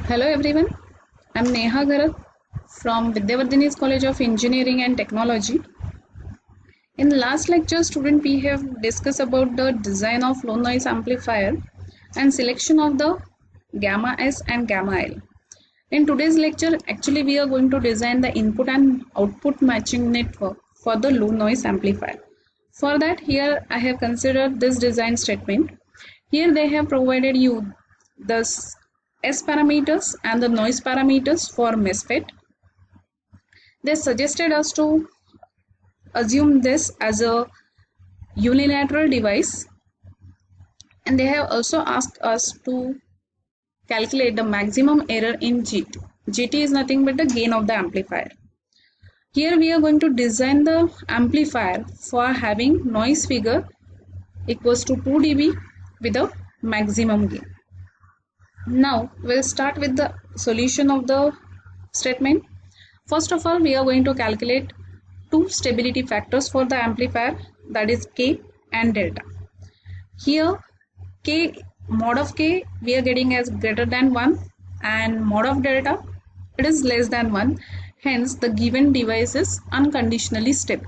Hello everyone, I'm Neha Gharat from Vidyavardhini's College of Engineering and Technology. In the last lecture, student, we have discussed about the design of low noise amplifier and selection of the gamma S and gamma L. In today's lecture, actually we are going to design the input and output matching network for the low noise amplifier. For that, here I have considered this design statement. Here they have provided you the S parameters and the noise parameters for MESFET. They suggested us to assume this as a unilateral device, and they have also asked us to calculate the maximum error in GT. GT is nothing but the gain of the amplifier. Here we are going to design the amplifier for having noise figure equals to 2 dB with a maximum gain. Now we'll start with the solution of the statement. First of all, we are going to calculate two stability factors for the amplifier, that is K and delta. Here K, mod of K we are getting as greater than 1 and mod of delta it is less than 1. Hence the given device is unconditionally stable.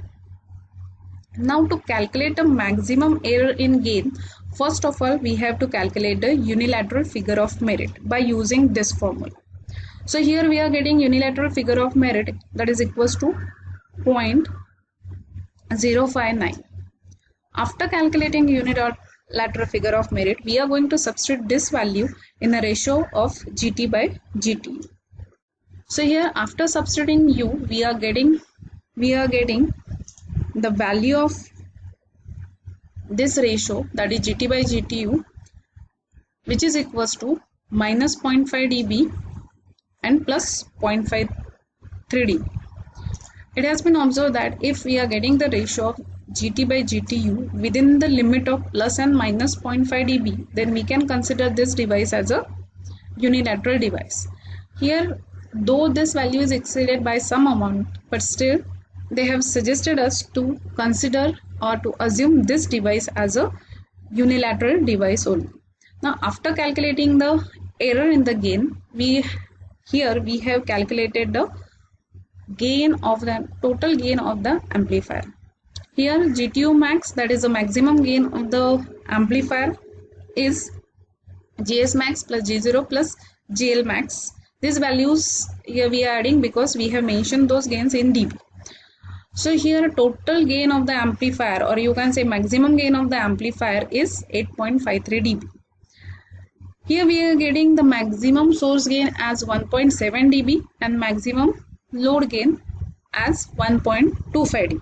Now to calculate the maximum error in gain, first of all we have to calculate the unilateral figure of merit by using this formula. So here we are getting unilateral figure of merit that is equals to 0.059. After calculating unilateral figure of merit, we are going to substitute this value in the ratio of GT by GT. So here after substituting U, we are getting the value of this ratio, that is GT by GTU, which is equals to minus 0.5 dB and plus 0.53 dB. It has been observed that if we are getting the ratio of GT by GTU within the limit of plus and minus 0.5 dB, then we can consider this device as a unilateral device. Here, though this value is exceeded by some amount, but still they have suggested us to consider or to assume this device as a unilateral device only. Now after calculating the error in the gain, we have calculated the total gain of the amplifier. Here GTU max, that is the maximum gain of the amplifier, is GS max plus G0 plus GL max. These values here we are adding because we have mentioned those gains in dB. So here total gain of the amplifier, or you can say maximum gain of the amplifier, is 8.53 dB. Here we are getting the maximum source gain as 1.7 dB and maximum load gain as 1.25 dB.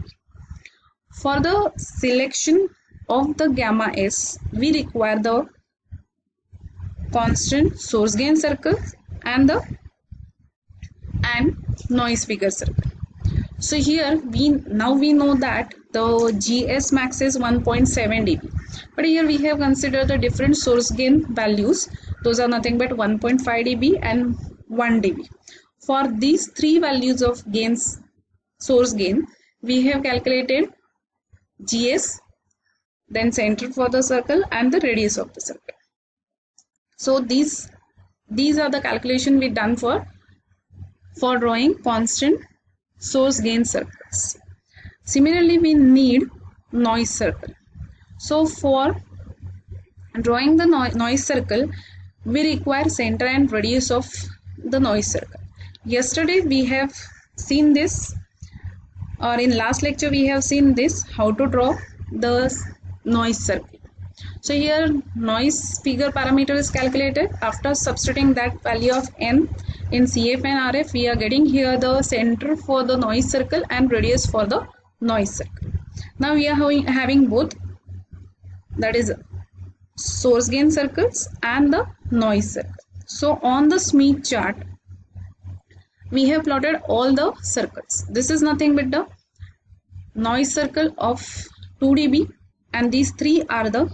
For the selection of the gamma S, we require the constant source gain circle and noise figure circle. So here we know that the GS max is 1.7 dB, but here we have considered the different source gain values. Those are nothing but 1.5 dB and 1 dB. For these three values of source gain, we have calculated GS, then center for the circle and the radius of the circle. So these are the calculation we done for drawing constant source gain circles. Similarly, we need noise circle. So for drawing the noise circle, we require center and radius of the noise circle. Yesterday we have seen this, or in last lecture we have seen this, how to draw the noise circle. So here noise figure parameter is calculated. After substituting that value of n in CF and RF, we are getting here the center for the noise circle and radius for the noise circle. Now we are having both, that is source gain circles and the noise circle. So on the Smith chart, we have plotted all the circles. This is nothing but the noise circle of 2 dB, and these three are the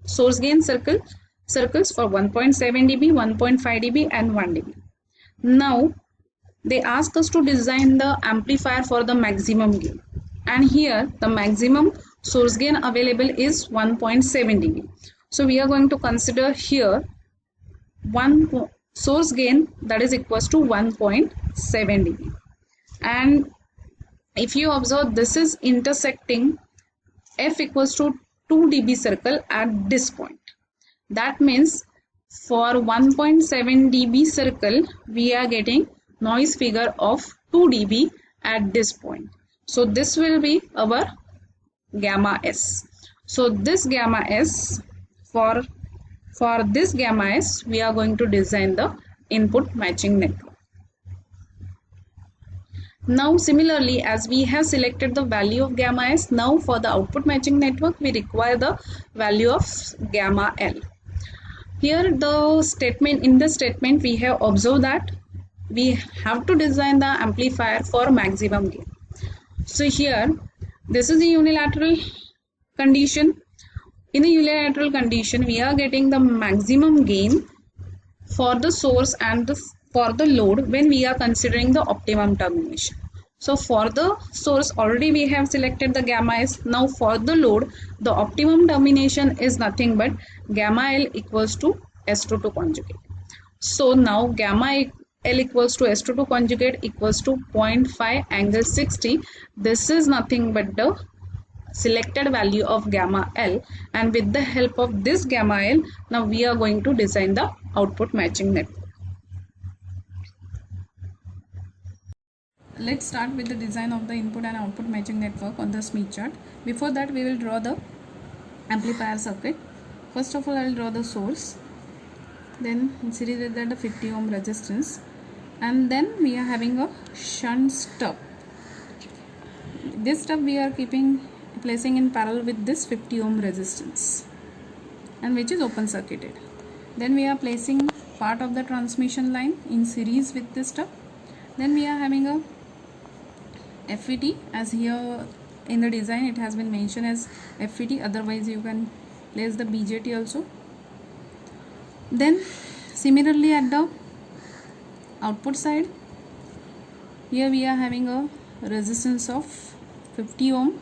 source gain circles for 1.7 dB, 1.5 dB and 1 dB. Now they ask us to design the amplifier for the maximum gain, and here the maximum source gain available is 1.7 dB. So we are going to consider here 1 source gain that is equals to 1.7 dB. And if you observe, this is intersecting f equals to 2 dB circle at this point. That means for 1.7 dB circle we are getting noise figure of 2 dB at this point. So this will be our gamma s. So this gamma s, for this gamma s we are going to design the input matching network. Now similarly, as we have selected the value of gamma s, now for the output matching network we require the value of gamma L. Here the statement, in the statement we have observed that we have to design the amplifier for maximum gain. So here this is the unilateral condition. In a unilateral condition we are getting the maximum gain for the source and for the load when we are considering the optimum termination. So for the source already we have selected the gamma s. Now for the load the optimum termination is nothing but gamma L equals to S22 conjugate. So now gamma L equals to S22 conjugate equals to 0.5 angle 60. This is nothing but the selected value of gamma L, and with the help of this gamma L now we are going to design the output matching network. Let's start with the design of the input and output matching network on the Smith chart. Before that we will draw the amplifier circuit. First of all I will draw the source, then in series with that the 50 ohm resistance, and then we are having a shunt stub. This stub we are placing in parallel with this 50 ohm resistance, and which is open circuited. Then we are placing part of the transmission line in series with this stub. Then we are having a FET, as here in the design it has been mentioned as FET, otherwise you can place the BJT also. Then similarly at the output side, here we are having a resistance of 50 ohm,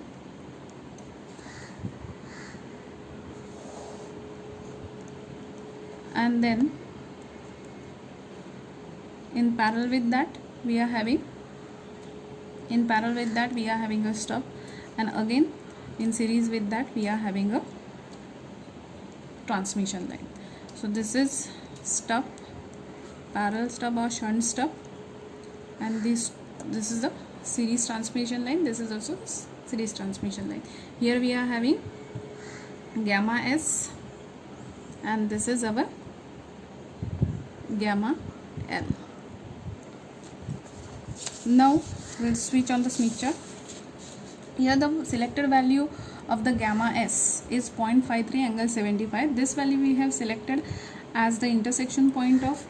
and then in parallel with that we are having a stub, and again in series with that we are having a transmission line. So this is stub, parallel stub or shunt stub, and this is the series transmission line. This is also series transmission line. Here we are having gamma s, and this is our gamma L. Now we'll switch on the Smith chart. Here the selected value of the gamma s is 0.53 angle 75. This value we have selected as the intersection point of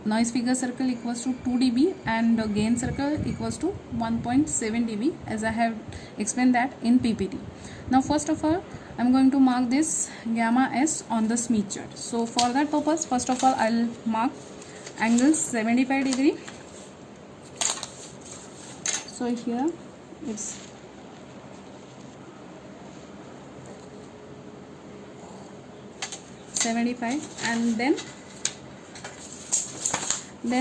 noise figure circle equals to 2 dB and the gain circle equals to 1.7 dB, as I have explained that in PPT. Now first of all I'm going to mark this gamma s on the Smith chart. So for that purpose, first of all I'll mark angle 75 degree. So here it's 75, and then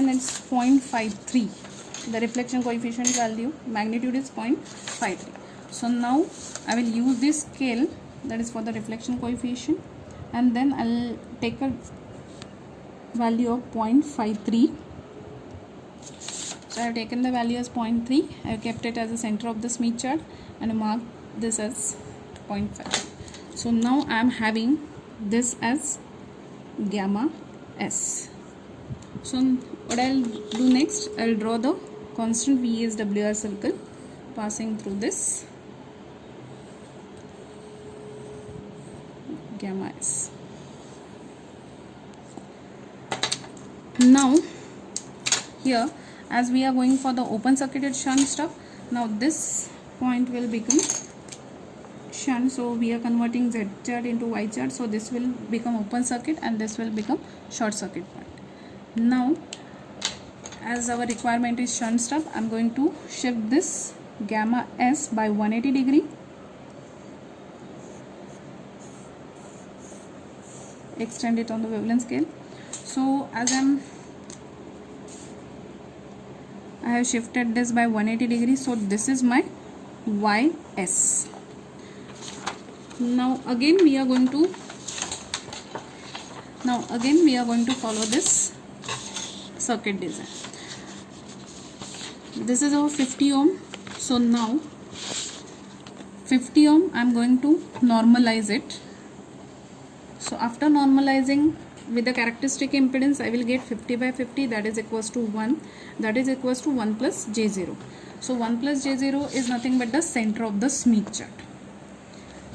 it's 0.53. The reflection coefficient value magnitude is 0.53. So now I will use this scale, that is for the reflection coefficient, and then I'll take a value of 0.53. So I have taken the value as 0.3. I have kept it as the center of the Smith chart and marked this as 0.5. So now I am having this as gamma s. So what I'll do next, I'll draw the constant VSWR circle passing through this gamma s. Now here, as we are going for the open circuited shunt stub, now this point will become shunt, so we are converting Z chart into Y chart, so this will become open circuit and this will become short circuit point. Now as our requirement is shunt stub, I am going to shift this gamma s by 180 degree, extend it on the wavelength scale. So So as I have shifted this by 180 degrees, so this is my ys. Now again we are going to follow this circuit design. This is our 50 ohm. So now 50 ohm I am going to normalize it. So after normalizing with the characteristic impedance, I will get 50 by 50, that is equals to 1, that is equals to 1 plus j0. So 1 plus j0 is nothing but the center of the Smith chart.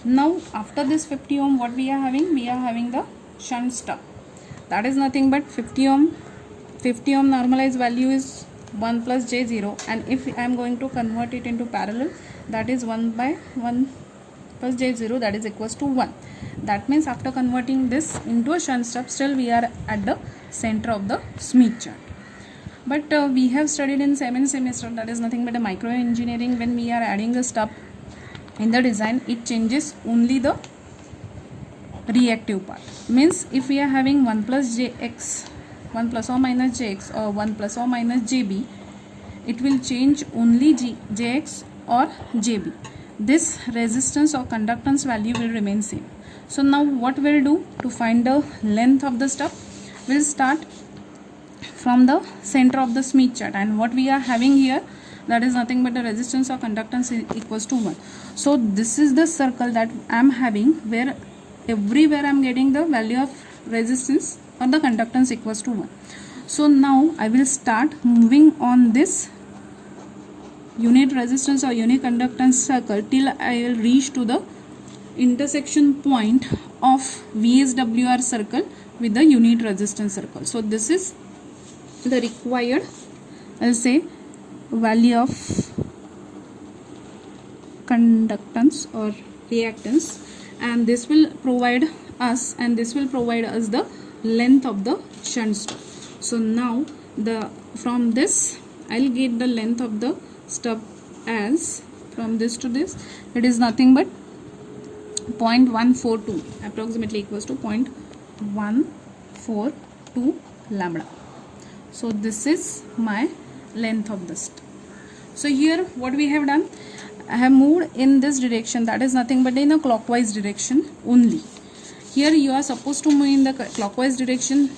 Now after this 50 ohm, what we are having? We are having the shunt stub. That is nothing but 50 ohm. 50 ohm normalized value is 1 plus j0, and if I am going to convert it into parallel, that is 1 by 1 plus j0, that is equals to 1. That means after converting this into a shunt stub, still we are at the center of the Smith chart. But we have studied in 7th semester, that is nothing but a micro engineering. When we are adding a stub in the design, it changes only the reactive part. Means if we are having 1 plus jx, 1 plus or minus jx, or 1 plus or minus jb, it will change only jx or jb. This resistance or conductance value will remain same. So now what we'll do to find the length of the stub? We'll start from the center of the Smith chart, and what we are having here, that is nothing but the resistance or conductance equals to 1. So this is the circle that I am having, where everywhere I am getting the value of resistance or the conductance equals to 1. So now I will start moving on this unit resistance or unit conductance circle till I will reach to the intersection point of VSWR circle with the unit resistance circle. So this is the required, I'll say, value of conductance or reactance, and this will provide us the length of the shunt stub. So now from this I'll get the length of the stub as, from this to this, it is nothing but 0.142, approximately equals to 0.142 lambda. So this is my length of the stub. So here what we have done, I have moved in this direction, that is nothing but in a clockwise direction only. Here you are supposed to move in the clockwise direction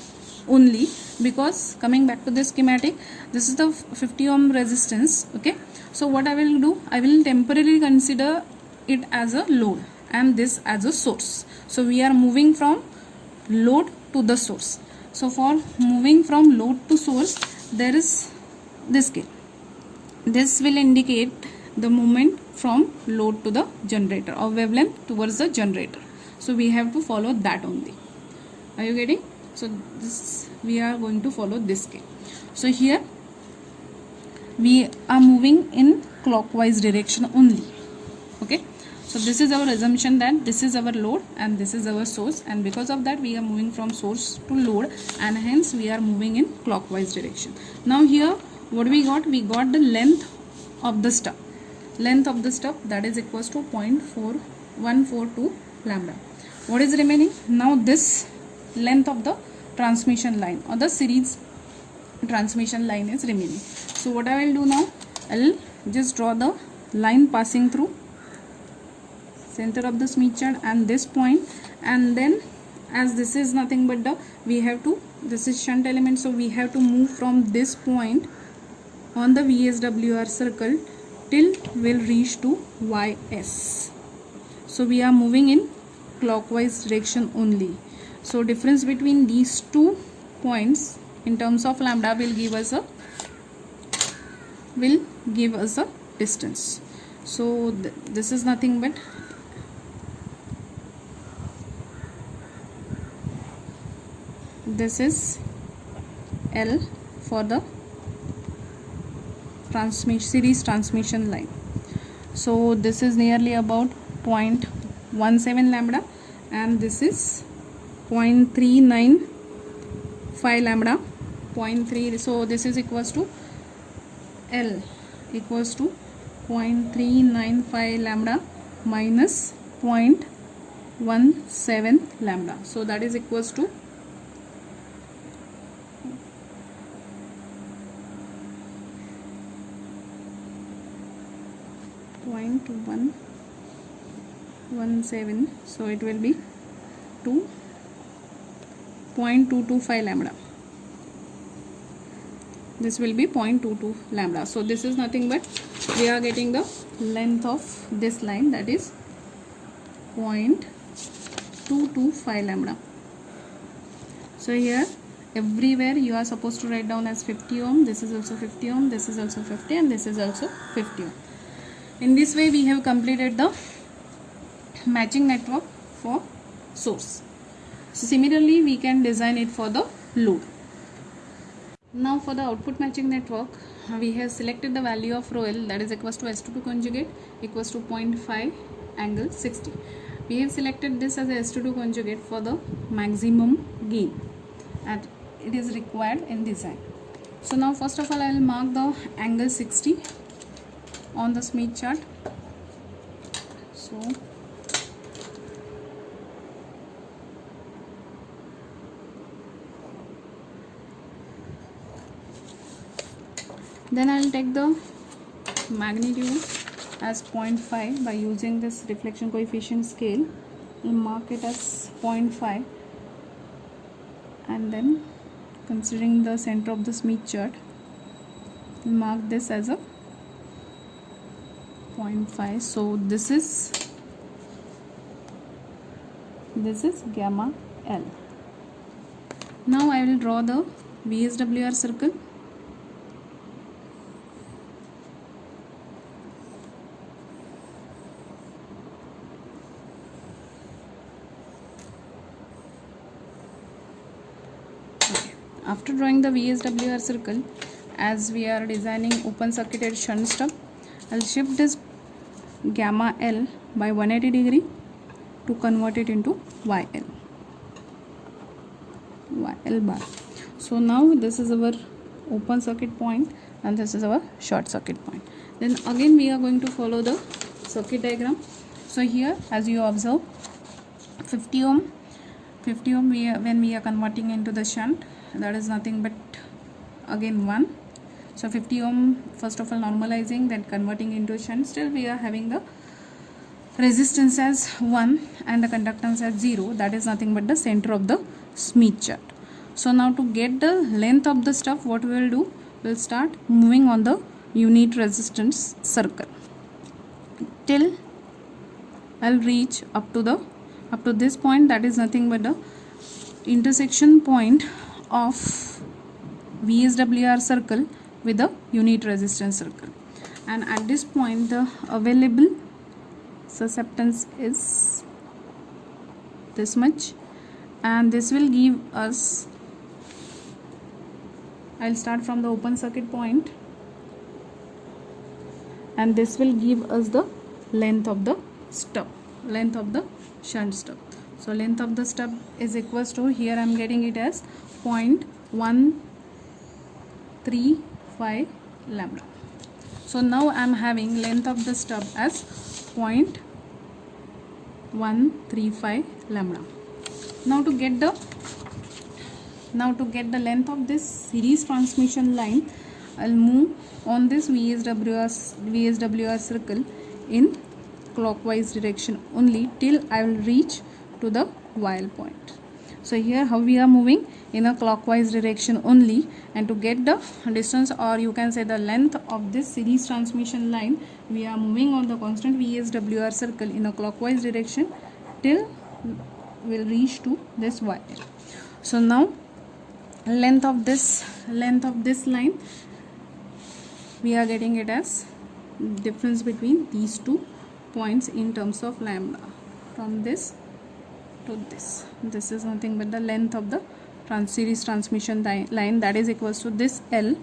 only, because coming back to this schematic, this is the 50 ohm resistance. Okay, so what I will do, I will temporarily consider it as a load and this as a source. So we are moving from load to the source. So for moving from load to source, there is this scale. This will indicate the movement from load to the generator, or wavelength towards the generator. So we have to follow that only. Are you getting? So this, we are going to follow this scale. So here we are moving in clockwise direction only. Okay, so this is our assumption that this is our load and this is our source, and because of that we are moving from source to load, and hence we are moving in clockwise direction. Now here what we got the length of the stub. Length of the stub, that is equals to 0.4142 lambda. What is remaining? Now this length of the transmission line or the series transmission line is remaining. So what I will do now, I will just draw the line passing through center of the Smith chart and this point, and then as this is nothing but this is shunt element, so we have to move from this point on the VSWR circle till we'll reach to YS. So we are moving in clockwise direction only. So difference between these two points in terms of lambda will give us a distance. So this is nothing but this is L for the series transmission line. So this is nearly about 0.17 lambda, and this is 0.395 lambda, 0.3. So this is equals to L equals to 0.395 lambda minus 0.17 lambda. So that is equals to 0.117, so it will be 0.225 lambda. This will be 0.22 lambda. So this is nothing but we are getting the length of this line, that is 0.225 lambda. So here everywhere you are supposed to write down as 50 ohm. This is also 50 ohm, this is also 50, and this is also 50 ohm. In this way we have completed the matching network for source. So similarly we can design it for the load. Now for the output matching network, we have selected the value of rho L, that is equals to S22 conjugate equals to 0.5 angle 60. We have selected this as a S22 conjugate for the maximum gain, and it is required in design. So now first of all I will mark the angle 60 on the Smith chart. So then I will take the magnitude as 0.5 by using this reflection coefficient scale. I will mark it as 0.5, and then considering the center of the Smith chart, we mark this as a 0.5. so this is gamma L. Now I will draw the VSWR circle. After drawing the VSWR circle, as we are designing open circuited shunt stub, I will shift this gamma L by 180 degree to convert it into YL bar. So now this is our open circuit point and this is our short circuit point. Then again we are going to follow the circuit diagram. So here as you observe, 50 ohm when we are converting into the shunt, that is nothing but again 1. So 50 ohm first of all normalizing, then converting into shunt, still we are having the resistance as 1 and the conductance as 0, that is nothing but the center of the Smith chart. So now to get the length of the stuff, what we will do, we will start moving on the unit resistance circle till I will reach up to this point, that is nothing but the intersection point of VSWR circle with the unit resistance circle, and at this point the available susceptance is this much, and this will give us, I will start from the open circuit point, and this will give us the length of the stub, length of the shunt stub. So length of the stub is equals to, here I am getting it as 0.135 lambda. So now I am having length of the stub as 0.135 lambda. Now to get the length of this series transmission line, I will move on this VSWR circle in clockwise direction only till I will reach to the YL point. So here how we are moving in a clockwise direction only, and to get the distance, or you can say the length of this series transmission line, we are moving on the constant VSWR circle in a clockwise direction till we will reach to this YL. So now length of this line, we are getting it as difference between these two points in terms of lambda, from this to this. This is nothing but the length of the series transmission line, that is equals to this L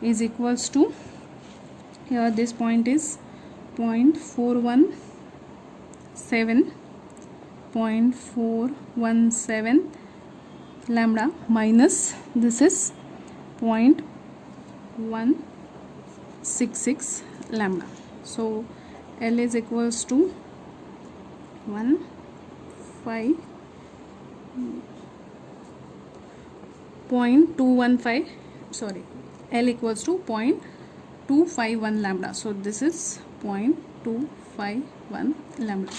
is equals to, here this point is 0.417 lambda minus this is 0.166 lambda. So L is equals to 0.215, sorry, L equals to 0.251 lambda. So this is 0.251 0.251 lambda.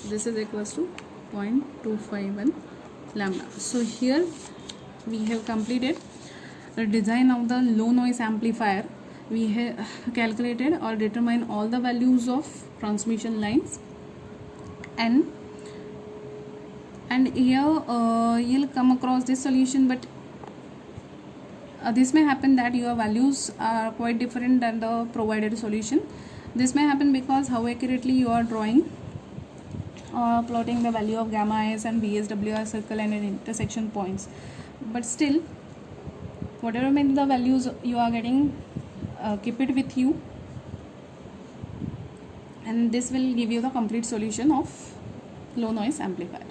This is equals to 0.251 lambda. So here we have completed the design of the low noise amplifier. We have calculated or determined all the values of transmission lines, and here you'll come across this solution, but this may happen that your values are quite different than the provided solution. This may happen because how accurately you are drawing or plotting the value of gamma s and VSWR circle and intersection points. But still, whatever may be the values you are getting, keep it with you, and this will give you the complete solution of low noise amplifier.